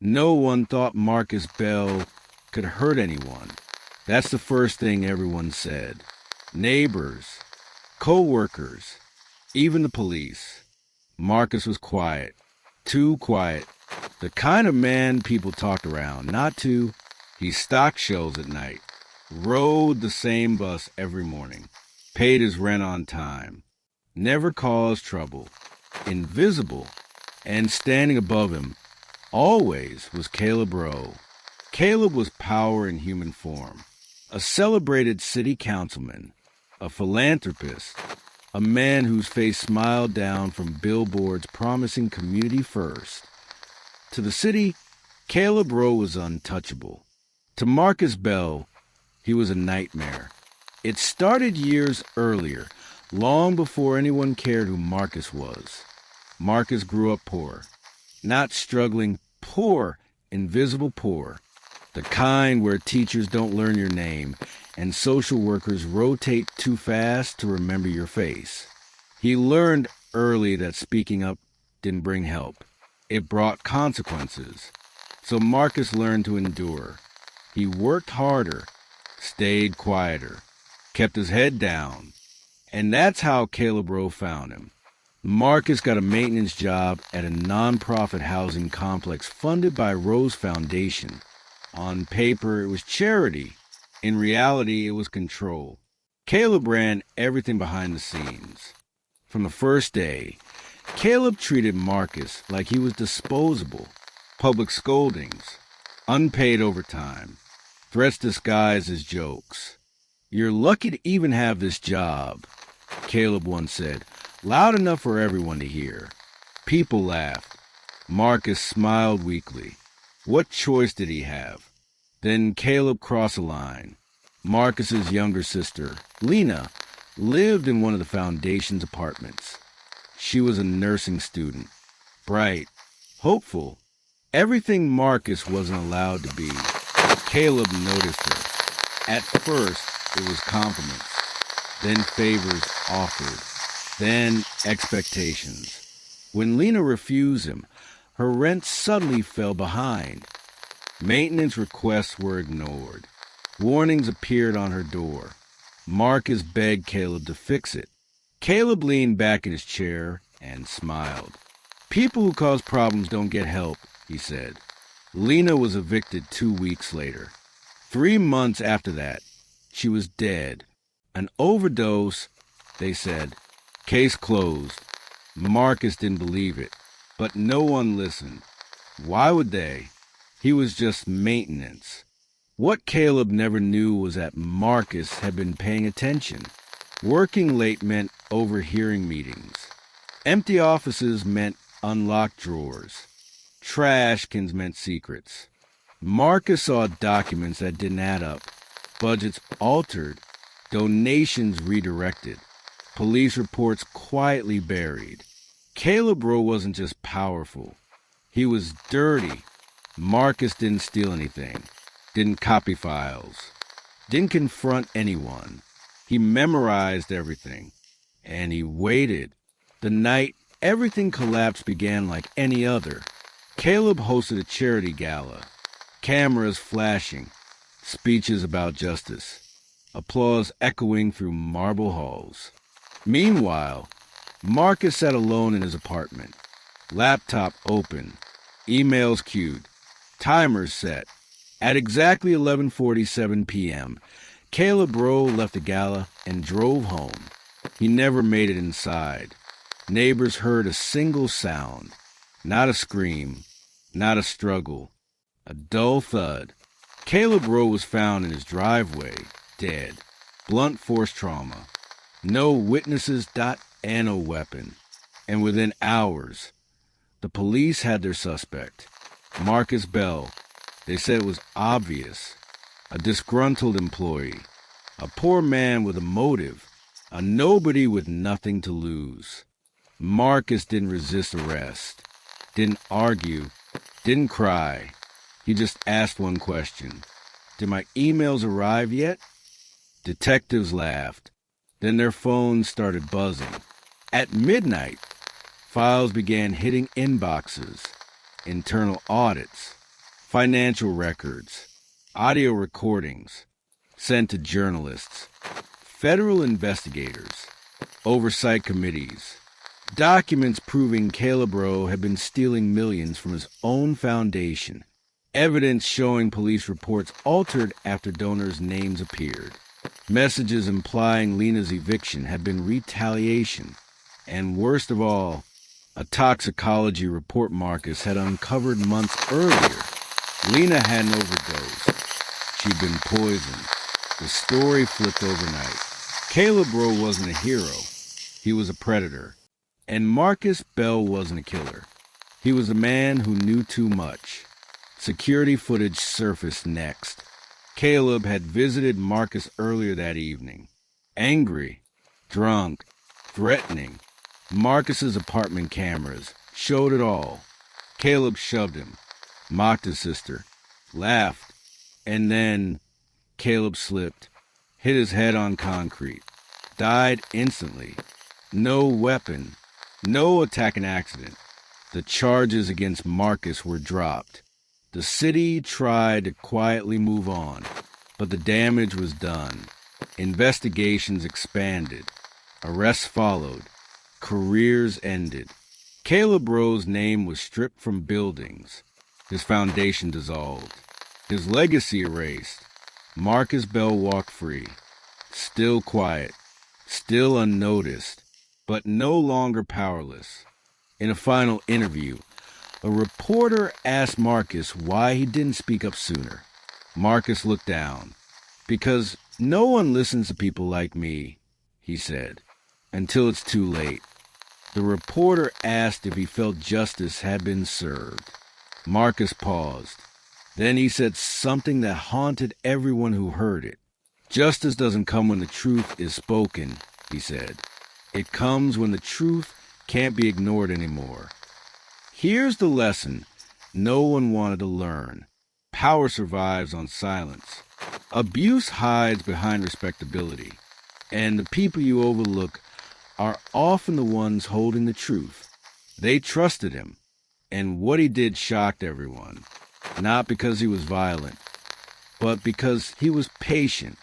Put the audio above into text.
No one thought Marcus Bell could hurt anyone. That's the first thing everyone said. Neighbors, co-workers, even the police. Marcus was quiet. Too quiet. The kind of man people talked around, not to. He stocked shows at night. Rode the same bus every morning. Paid his rent on time. Never caused trouble. Invisible. And standing above him, always, was Caleb Rowe. Caleb was power in human form. A celebrated city councilman. A philanthropist. A man whose face smiled down from billboards promising community first. To the city, Caleb Rowe was untouchable. To Marcus Bell, he was a nightmare. It started years earlier, long before anyone cared who Marcus was. Marcus grew up poor. Not struggling, poor, invisible poor. The kind where teachers don't learn your name and social workers rotate too fast to remember your face. He learned early that speaking up didn't bring help. It brought consequences. So Marcus learned to endure. He worked harder, stayed quieter, kept his head down. And that's how Caleb Rowe found him. Marcus got a maintenance job at a nonprofit housing complex funded by Rowe's Foundation. On paper, it was charity. In reality, it was control. Caleb ran everything behind the scenes. From the first day, Caleb treated Marcus like he was disposable. Public scoldings, unpaid overtime, threats disguised as jokes. "You're lucky to even have this job," Caleb once said, loud enough for everyone to hear. People laughed. Marcus smiled weakly. What choice did he have? Then Caleb crossed a line. Marcus's younger sister, Lena, lived in one of the Foundation's apartments. She was a nursing student, bright, hopeful, everything Marcus wasn't allowed to be. Caleb noticed her. At first, it was compliments, then favors offered, then expectations. When Lena refused him, her rent suddenly fell behind. Maintenance requests were ignored. Warnings appeared on her door. Marcus begged Caleb to fix it. Caleb leaned back in his chair and smiled. "People who cause problems don't get help," he said. Lena was evicted 2 weeks later. 3 months after that, she was dead. An overdose, they said. Case closed. Marcus didn't believe it, but no one listened. Why would they? He was just maintenance. What Caleb never knew was that Marcus had been paying attention. Working late meant overhearing meetings. Empty offices meant unlocked drawers. Trash cans meant secrets. Marcus saw documents that didn't add up, budgets altered, donations redirected, police reports quietly buried. Caleb Rowe wasn't just powerful. He was dirty. Marcus didn't steal anything, didn't copy files, didn't confront anyone. He memorized everything, and he waited. The night everything collapsed began like any other. Caleb hosted a charity gala, cameras flashing, speeches about justice, applause echoing through marble halls. Meanwhile, Marcus sat alone in his apartment, laptop open, emails queued, timers set. At exactly 11:47 p.m., Caleb Rowe left the gala and drove home. He never made it inside. Neighbors heard a single sound, not a scream, not a struggle, a dull thud. Caleb Rowe was found in his driveway, dead, blunt force trauma. No witnesses, and a weapon. And within hours, the police had their suspect, Marcus Bell. They said it was obvious. A disgruntled employee. A poor man with a motive. A nobody with nothing to lose. Marcus didn't resist arrest. Didn't argue. Didn't cry. He just asked one question. "Did my emails arrive yet?" Detectives laughed. Then their phones started buzzing. At midnight, files began hitting inboxes. Internal audits. financial records, audio recordings sent to journalists, federal investigators, oversight committees, documents proving Caleb Rowe had been stealing millions from his own foundation, evidence showing police reports altered after donors' names appeared, messages implying Lena's eviction had been retaliation, and worst of all, a toxicology report Marcus had uncovered months earlier. Lena had an overdose. She'd been poisoned. The story flipped overnight. Caleb Rowe wasn't a hero. He was a predator. And Marcus Bell wasn't a killer. He was a man who knew too much. Security footage surfaced next. Caleb had visited Marcus earlier that evening. Angry, drunk, threatening. Marcus's apartment cameras showed it all. Caleb shoved him, mocked his sister, laughed, and then Caleb slipped, hit his head on concrete, died instantly. No weapon, no attacking accident. The charges against Marcus were dropped. The city tried to quietly move on, but the damage was done. Investigations expanded. Arrests followed. Careers ended. Caleb Rowe's name was stripped from buildings. His foundation dissolved. His legacy erased. Marcus Bell walked free. Still quiet. Still unnoticed. But no longer powerless. In a final interview, a reporter asked Marcus why he didn't speak up sooner. Marcus looked down. "Because no one listens to people like me," he said, "until it's too late." The reporter asked if he felt justice had been served. Marcus paused. Then he said something that haunted everyone who heard it. "Justice doesn't come when the truth is spoken," he said. "It comes when the truth can't be ignored anymore." Here's the lesson no one wanted to learn. Power survives on silence. Abuse hides behind respectability. And the people you overlook are often the ones holding the truth. They trusted him, and what he did shocked everyone. Not because he was violent, but because he was patient.